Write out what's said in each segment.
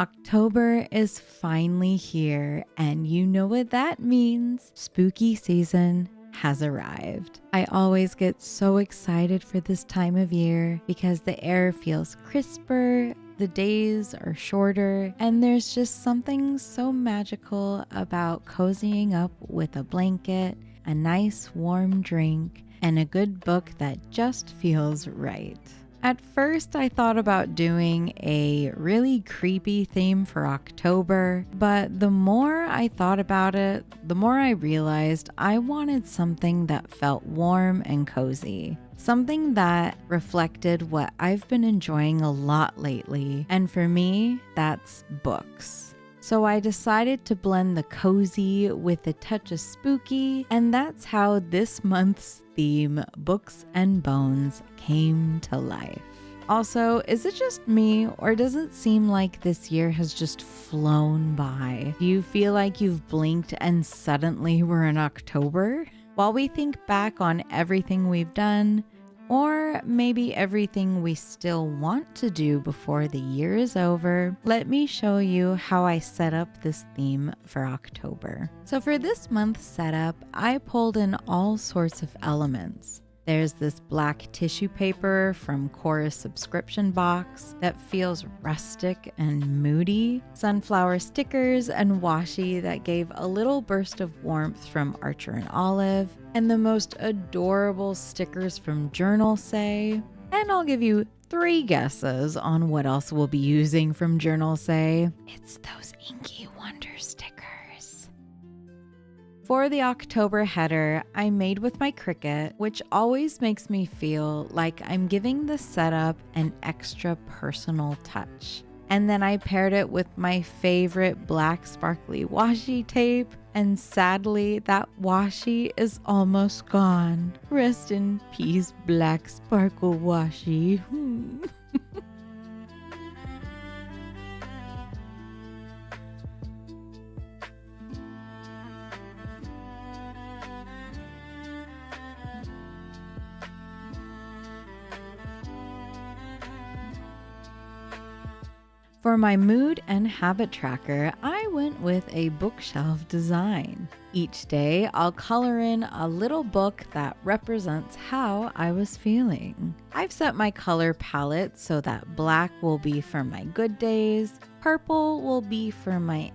October is finally here, and you know what that means. Spooky season has arrived. I always get so excited for this time of year because the air feels crisper, the days are shorter, and there's just something so magical about cozying up with a blanket, a nice warm drink, and a good book that just feels right. At first, I thought about doing a really creepy theme for October, but the more I thought about it, the more I realized I wanted something that felt warm and cozy. Something that reflected what I've been enjoying a lot lately, and for me, that's books. So I decided to blend the cozy with a touch of spooky, and that's how this month's theme, Books and Bones, came to life. Also, is it just me, or does it seem like this year has just flown by? Do you feel like you've blinked and suddenly we're in October? While we think back on everything we've done, or maybe everything we still want to do before the year is over, let me show you how I set up this theme for October. So for this month's setup, I pulled in all sorts of elements. There's this black tissue paper from Cora's subscription box that feels rustic and moody, sunflower stickers and washi that gave a little burst of warmth from Archer and Olive, and the most adorable stickers from Journalsay. And I'll give you 3 guesses on what else we'll be using from Journalsay. It's those Inky Wonder stickers. For the October header, I made with my Cricut, which always makes me feel like I'm giving the setup an extra personal touch. And then I paired it with my favorite black sparkly washi tape, and sadly that washi is almost gone. Rest in peace, black sparkle washi. For my mood and habit tracker, I went with a bookshelf design. Each day, I'll color in a little book that represents how I was feeling. I've set my color palette so that black will be for my good days, purple will be for my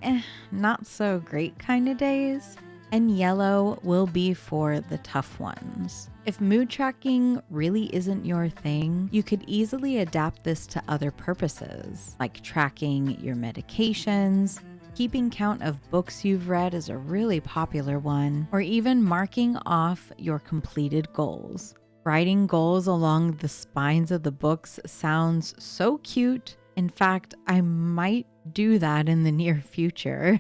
not so great kind of days, and yellow will be for the tough ones. If mood tracking really isn't your thing, you could easily adapt this to other purposes, like tracking your medications. Keeping count of books you've read is a really popular one, or even marking off your completed goals. Writing goals along the spines of the books sounds so cute. In fact, I might do that in the near future.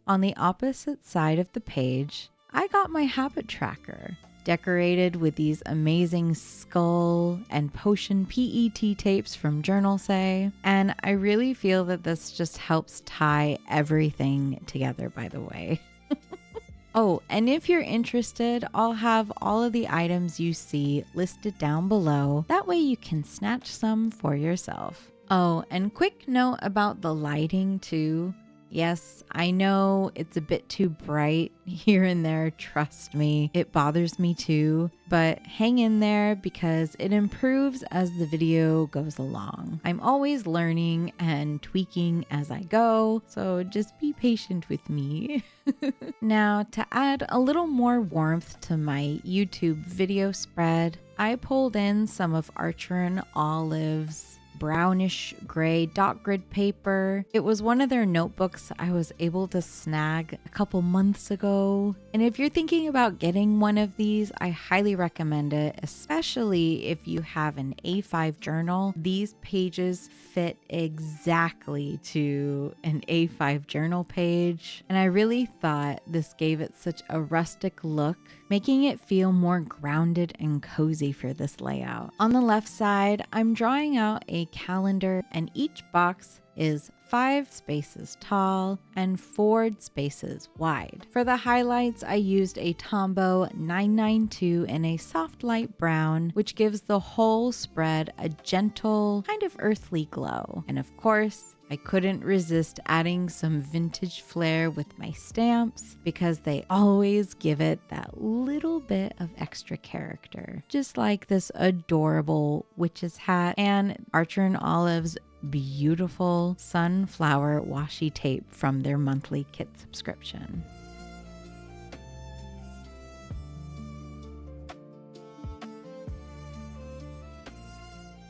On the opposite side of the page, I got my habit tracker, decorated with these amazing skull and potion PET tapes from Journalsay, and I really feel that this just helps tie everything together, by the way. Oh, and if you're interested, I'll have all of the items you see listed down below. That way you can snatch some for yourself. Oh, and quick note about the lighting too. Yes, I know it's a bit too bright here and there, trust me, it bothers me too, but hang in there because it improves as the video goes along. I'm always learning and tweaking as I go, so just be patient with me. Now, to add a little more warmth to my YouTube video spread, I pulled in some of Archer and Olive's brownish gray dot grid paper. It was one of their notebooks I was able to snag a couple months ago. And if you're thinking about getting one of these, I highly recommend it, especially if you have an A5 journal. These pages fit exactly to an A5 journal page. And I really thought this gave it such a rustic look, making it feel more grounded and cozy for this layout. On the left side, I'm drawing out a calendar, and each box is 5 spaces tall and 4 spaces wide. For the highlights, I used a Tombow 992 in a soft light brown, which gives the whole spread a gentle, kind of earthly glow. And of course, I couldn't resist adding some vintage flair with my stamps because they always give it that little bit of extra character. Just like this adorable witch's hat and Archer & Olive's beautiful sunflower washi tape from their monthly kit subscription.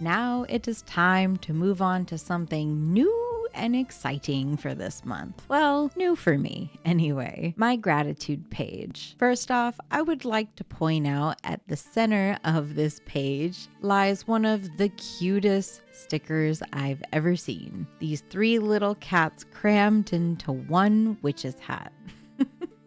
Now it is time to move on to something new and exciting for this month. Well, new for me anyway. My gratitude page. First off, I would like to point out at the center of this page lies one of the cutest stickers I've ever seen. These 3 little cats crammed into one witch's hat.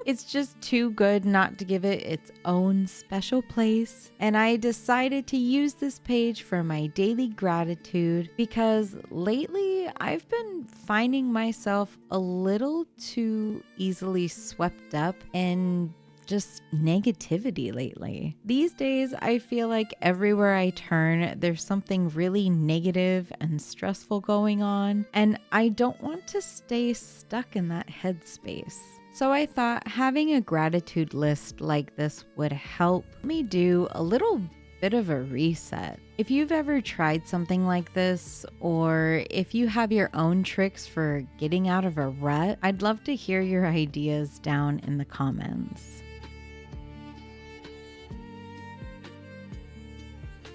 It's just too good not to give it its own special place, and I decided to use this page for my daily gratitude because lately I've been finding myself a little too easily swept up in just negativity lately. These days, I feel like everywhere I turn, there's something really negative and stressful going on, and I don't want to stay stuck in that headspace. So I thought having a gratitude list like this would help me do a little bit of a reset. If you've ever tried something like this, or if you have your own tricks for getting out of a rut, I'd love to hear your ideas down in the comments.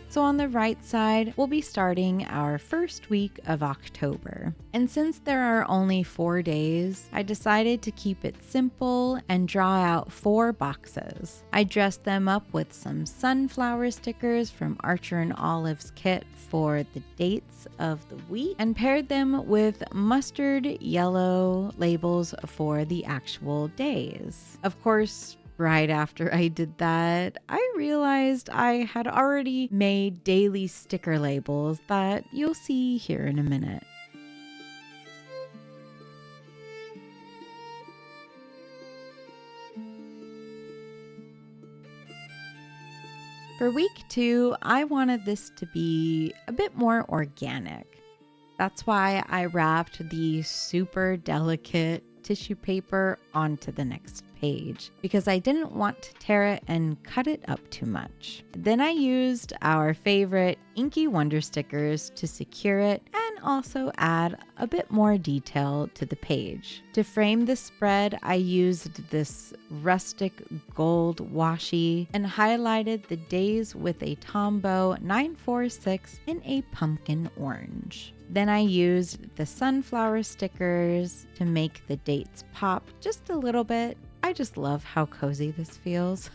So on the right side, we'll be starting our first week of October. And since there are only 4 days, I decided to keep it simple and draw out 4 boxes. I dressed them up with some sunflower stickers from Archer & Olive's kit for the dates of the week and paired them with mustard yellow labels for the actual days. Of course, right after I did that, I realized I had already made daily sticker labels that you'll see here in a minute. For week 2, I wanted this to be a bit more organic. That's why I wrapped the super delicate tissue paper onto the next page because I didn't want to tear it and cut it up too much. Then I used our favorite Inky Wonder stickers to secure it and also add a bit more detail to the page. To frame the spread, I used this rustic gold washi and highlighted the days with a Tombow 946 in a pumpkin orange. Then I used the sunflower stickers to make the dates pop just a little bit. I just love how cozy this feels,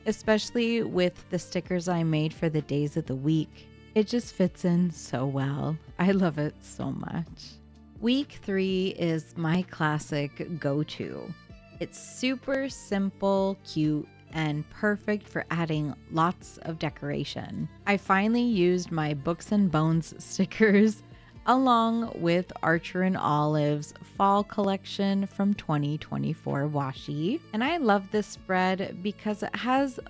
especially with the stickers I made for the days of the week. It just fits in so well. I love it so much. Week 3 is my classic go-to. It's super simple, cute, and perfect for adding lots of decoration. I finally used my Books and Bones stickers along with Archer & Olive's fall collection from 2024 washi. And I love this spread because it has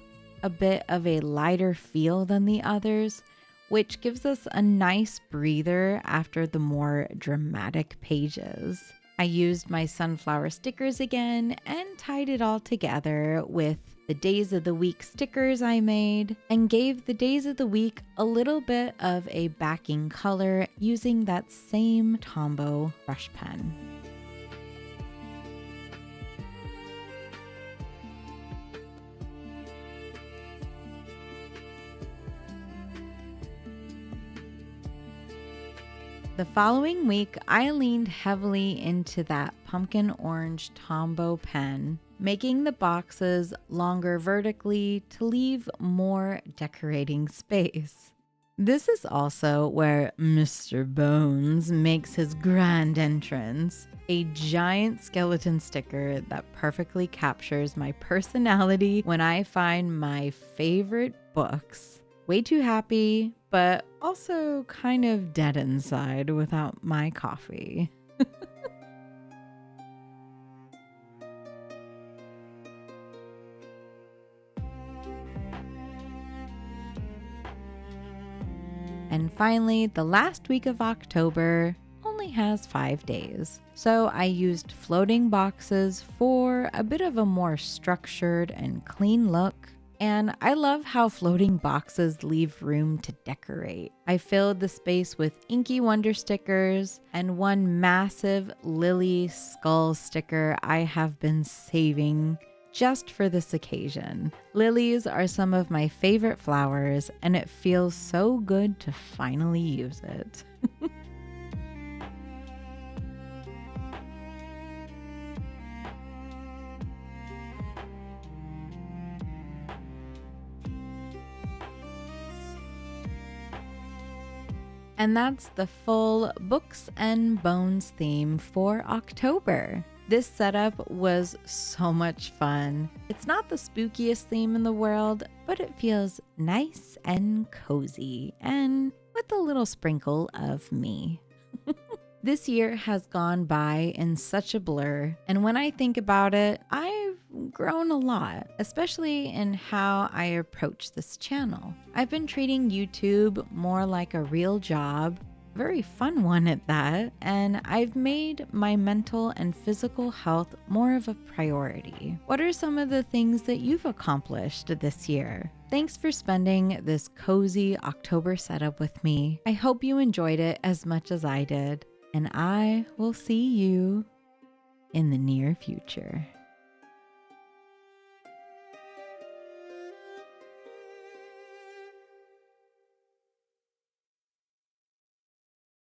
a bit of a lighter feel than the others, which gives us a nice breather after the more dramatic pages. I used my sunflower stickers again and tied it all together with the days of the week stickers I made and gave the days of the week a little bit of a backing color using that same Tombow brush pen. The following week, I leaned heavily into that pumpkin orange Tombow pen, making the boxes longer vertically to leave more decorating space. This is also where Mr. Bones makes his grand entrance, a giant skeleton sticker that perfectly captures my personality when I find my favorite books way too happy, but also kind of dead inside without my coffee. And finally, the last week of October only has 5 days. So I used floating boxes for a bit of a more structured and clean look. And I love how floating boxes leave room to decorate. I filled the space with Inky Wonder stickers and one massive lily skull sticker I have been saving just for this occasion. Lilies are some of my favorite flowers, and it feels so good to finally use it. And that's the full Books and Bones theme for October. This setup was so much fun. It's not the spookiest theme in the world, but it feels nice and cozy, and with a little sprinkle of me. This year has gone by in such a blur, and when I think about it, I've grown a lot, especially in how I approach this channel. I've been treating YouTube more like a real job, a very fun one at that, and I've made my mental and physical health more of a priority. What are some of the things that you've accomplished this year? Thanks for spending this cozy October setup with me. I hope you enjoyed it as much as I did, and I will see you in the near future.